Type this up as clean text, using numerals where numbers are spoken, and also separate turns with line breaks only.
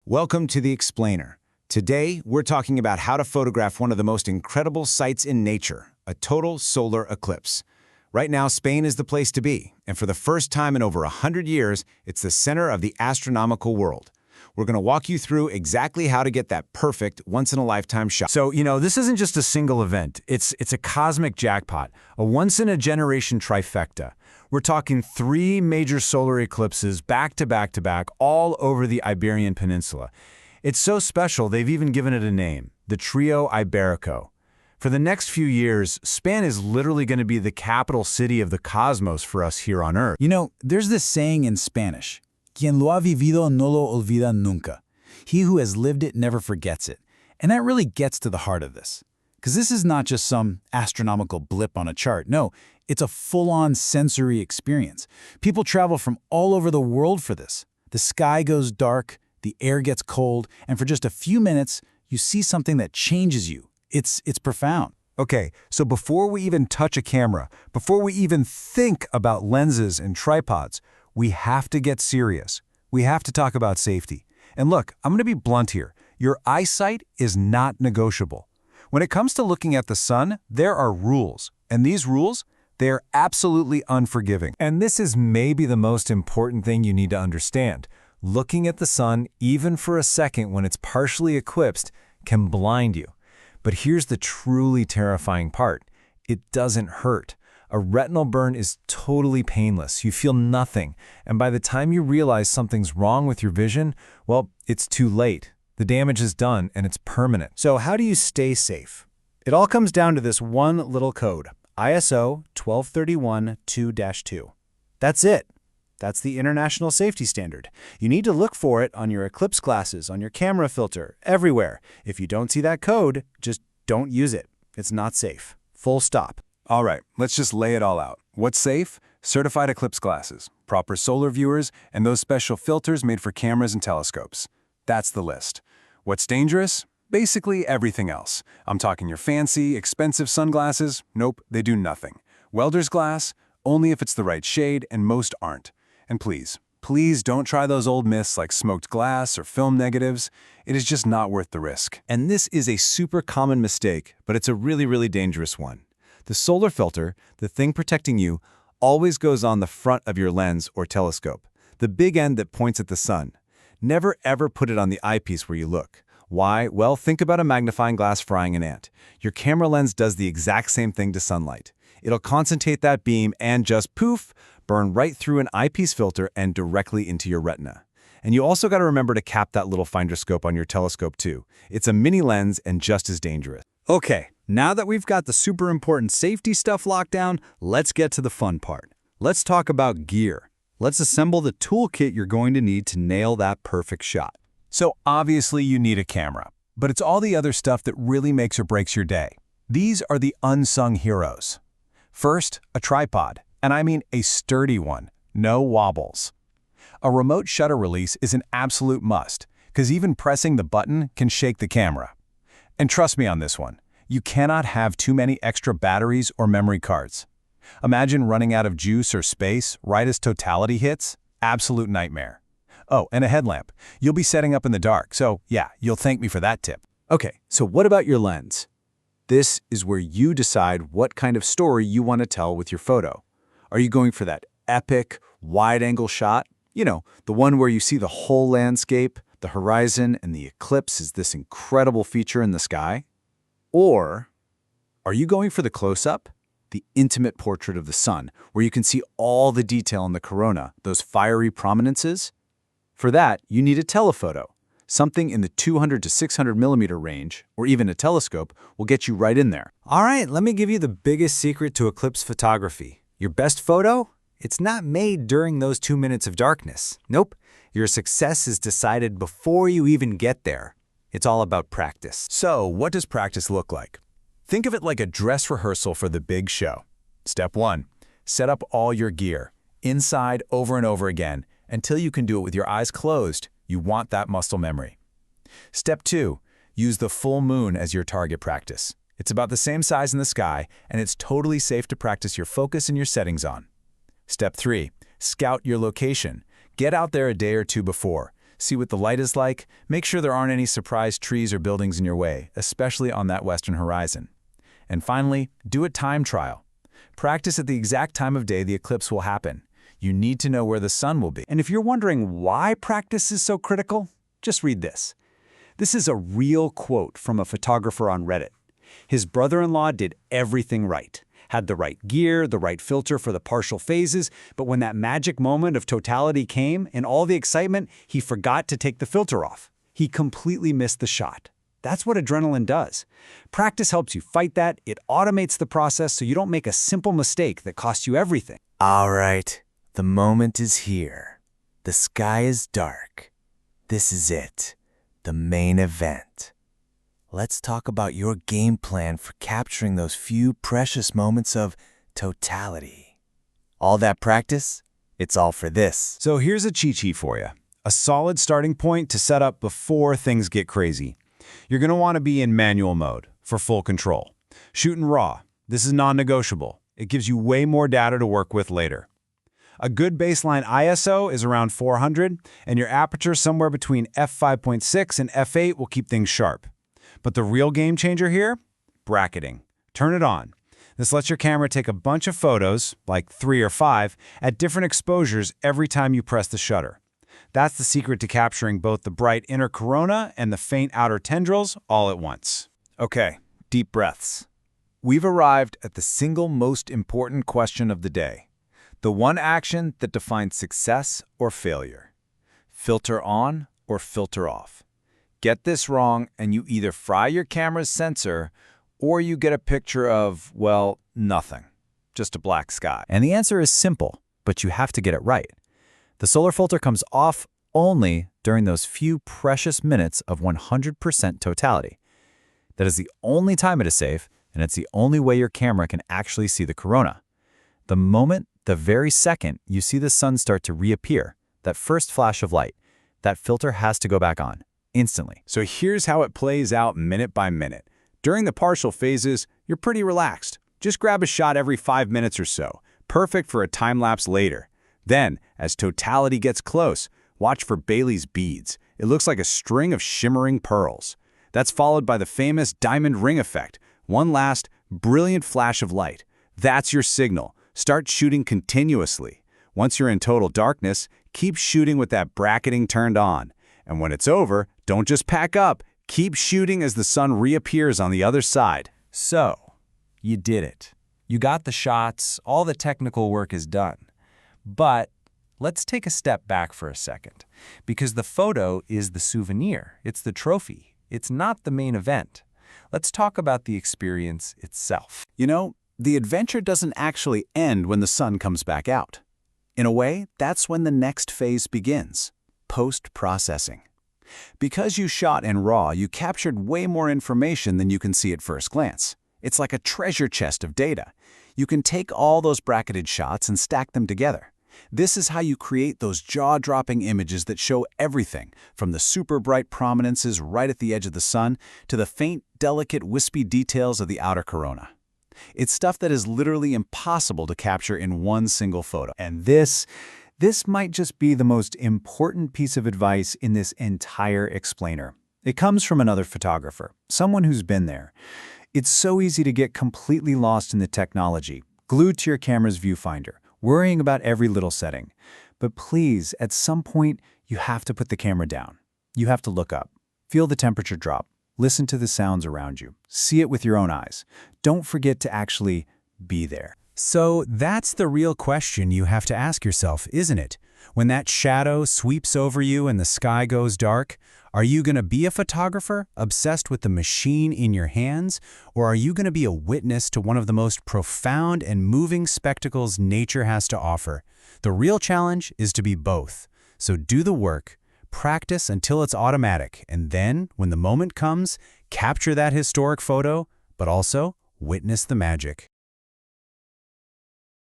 Welcome to The Explainer. Today, we're talking about how to photograph one of the most incredible sights in nature, a total solar eclipse. Right now, Spain is the place to be, and for the first time in over 100 years, it's the center of the astronomical world. We're going to walk you through exactly how to get that perfect, once-in-a-lifetime shot.
So, this isn't just a single event. It's a cosmic jackpot, a once-in-a-generation trifecta. We're talking 3 major solar eclipses back to back to back all over the Iberian Peninsula. It's so special, they've even given it a name, the Trio Ibérico. For the next few years, Spain is literally going to be the capital city of the cosmos for us here on Earth.
There's this saying in Spanish, quien lo ha vivido no lo olvida nunca. He who has lived it never forgets it. And that really gets to the heart of this. Because this is not just some astronomical blip on a chart. No, it's a full-on sensory experience. People travel from all over the world for this. The sky goes dark, the air gets cold, and for just a few minutes, you see something that changes you. It's profound.
Okay, so before we even touch a camera, before we even think about lenses and tripods, we have to get serious. We have to talk about safety. And look, I'm going to be blunt here. Your eyesight is not negotiable. When it comes to looking at the sun, there are rules. And these rules, they are absolutely unforgiving. And this is maybe the most important thing you need to understand. Looking at the sun, even for a second when it's partially eclipsed, can blind you. But here's the truly terrifying part. It doesn't hurt. A retinal burn is totally painless. You feel nothing. And by the time you realize something's wrong with your vision, well, it's too late. The damage is done and it's permanent.
So how do you stay safe? It all comes down to this one little code, ISO 12312-2. That's it. That's the international safety standard. You need to look for it on your eclipse glasses, on your camera filter, everywhere. If you don't see that code, just don't use it. It's not safe. Full stop.
All right, let's just lay it all out. What's safe? Certified eclipse glasses, proper solar viewers, and those special filters made for cameras and telescopes. That's the list. What's dangerous? Basically everything else. I'm talking your fancy, expensive sunglasses. Nope, they do nothing. Welder's glass? Only if it's the right shade, and most aren't. And please don't try those old myths like smoked glass or film negatives. It is just not worth the risk.
And this is a super common mistake, but it's a really, really dangerous one. The solar filter, the thing protecting you, always goes on the front of your lens or telescope, the big end that points at the sun. Never ever put it on the eyepiece where you look. Why? Well, think about a magnifying glass frying an ant. Your camera lens does the exact same thing to sunlight. It'll concentrate that beam and just poof, burn right through an eyepiece filter and directly into your retina. And you also got to remember to cap that little finder scope on your telescope too. It's a mini lens and just as dangerous.
Okay, now that we've got the super important safety stuff locked down, let's get to the fun part. Let's talk about gear. Let's assemble the toolkit you're going to need to nail that perfect shot.
So obviously you need a camera, but it's all the other stuff that really makes or breaks your day. These are the unsung heroes. First, a tripod, and I mean a sturdy one, no wobbles. A remote shutter release is an absolute must, because even pressing the button can shake the camera. And trust me on this one, you cannot have too many extra batteries or memory cards. Imagine running out of juice or space right as totality hits. Absolute nightmare. Oh, and a headlamp. You'll be setting up in the dark, so yeah, you'll thank me for that tip.
Okay, so what about your lens? This is where you decide what kind of story you want to tell with your photo. Are you going for that epic, wide-angle shot? The one where you see the whole landscape, the horizon, and the eclipse is this incredible feature in the sky? Or are you going for the close-up? The intimate portrait of the sun, where you can see all the detail in the corona, those fiery prominences? For that, you need a telephoto. Something in the 200 to 600 millimeter range, or even a telescope, will get you right in there.
All right, let me give you the biggest secret to eclipse photography. Your best photo? It's not made during those 2 minutes of darkness. Nope. Your success is decided before you even get there. It's all about practice.
So, what does practice look like? Think of it like a dress rehearsal for the big show. Step 1. Set up all your gear, inside over and over again, until you can do it with your eyes closed. You want that muscle memory. Step 2. Use the full moon as your target practice. It's about the same size in the sky, and it's totally safe to practice your focus and your settings on. Step 3. Scout your location. Get out there a day or two before.
See what the light is like. Make sure there aren't any surprise trees or buildings in your way, especially on that western horizon. And finally, do a time trial. Practice at the exact time of day the eclipse will happen. You need to know where the sun will be. And if you're wondering why practice is so critical, just read this. This is a real quote from a photographer on Reddit. His brother-in-law did everything right. Had the right gear, the right filter for the partial phases, but when that magic moment of totality came, in all the excitement, he forgot to take the filter off. He completely missed the shot. That's what adrenaline does. Practice helps you fight that. It automates the process so you don't make a simple mistake that costs you everything.
All right, the moment is here. The sky is dark. This is it, the main event. Let's talk about your game plan for capturing those few precious moments of totality. All that practice, it's all for this.
So here's a cheat sheet for you. A solid starting point to set up before things get crazy. You're going to want to be in manual mode for full control. Shoot in RAW. This is non-negotiable. It gives you way more data to work with later. A good baseline ISO is around 400, and your aperture somewhere between f5.6 and f8 will keep things sharp. But the real game changer here? Bracketing. Turn it on. This lets your camera take a bunch of photos, like 3 or 5, at different exposures every time you press the shutter. That's the secret to capturing both the bright inner corona and the faint outer tendrils all at once.
Okay, deep breaths. We've arrived at the single most important question of the day. The one action that defines success or failure. Filter on or filter off. Get this wrong and you either fry your camera's sensor or you get a picture of, well, nothing. Just a black sky. And the answer is simple, but you have to get it right. The solar filter comes off only during those few precious minutes of 100% totality. That is the only time it is safe, and it's the only way your camera can actually see the corona. The moment, the very second, you see the sun start to reappear, that first flash of light, that filter has to go back on. Instantly.
So here's how it plays out minute by minute. During the partial phases, you're pretty relaxed. Just grab a shot every 5 minutes or so, perfect for a time-lapse later. Then, as totality gets close, watch for Bailey's beads. It looks like a string of shimmering pearls. That's followed by the famous diamond ring effect, one last, brilliant flash of light. That's your signal. Start shooting continuously. Once you're in total darkness, keep shooting with that bracketing turned on. And when it's over, don't just pack up. Keep shooting as the sun reappears on the other side.
So, you did it. You got the shots, all the technical work is done. But let's take a step back for a second, because the photo is the souvenir. It's the trophy. It's not the main event. Let's talk about the experience itself.
You know, the adventure doesn't actually end when the sun comes back out. In a way, that's when the next phase begins. Post-processing. Because you shot in RAW, you captured way more information than you can see at first glance. It's like a treasure chest of data. You can take all those bracketed shots and stack them together. This is how you create those jaw-dropping images that show everything, from the super bright prominences right at the edge of the sun to the faint, delicate, wispy details of the outer corona. It's stuff that is literally impossible to capture in one single photo.
And this might just be the most important piece of advice in this entire explainer. It comes from another photographer, someone who's been there. It's so easy to get completely lost in the technology, glued to your camera's viewfinder, worrying about every little setting. But please, at some point, you have to put the camera down. You have to look up, feel the temperature drop, listen to the sounds around you, see it with your own eyes. Don't forget to actually be there. So that's the real question you have to ask yourself, isn't it? When that shadow sweeps over you and the sky goes dark, are you going to be a photographer obsessed with the machine in your hands, or are you going to be a witness to one of the most profound and moving spectacles nature has to offer? The real challenge is to be both. So do the work, practice until it's automatic, and then, when the moment comes, capture that historic photo, but also witness the magic.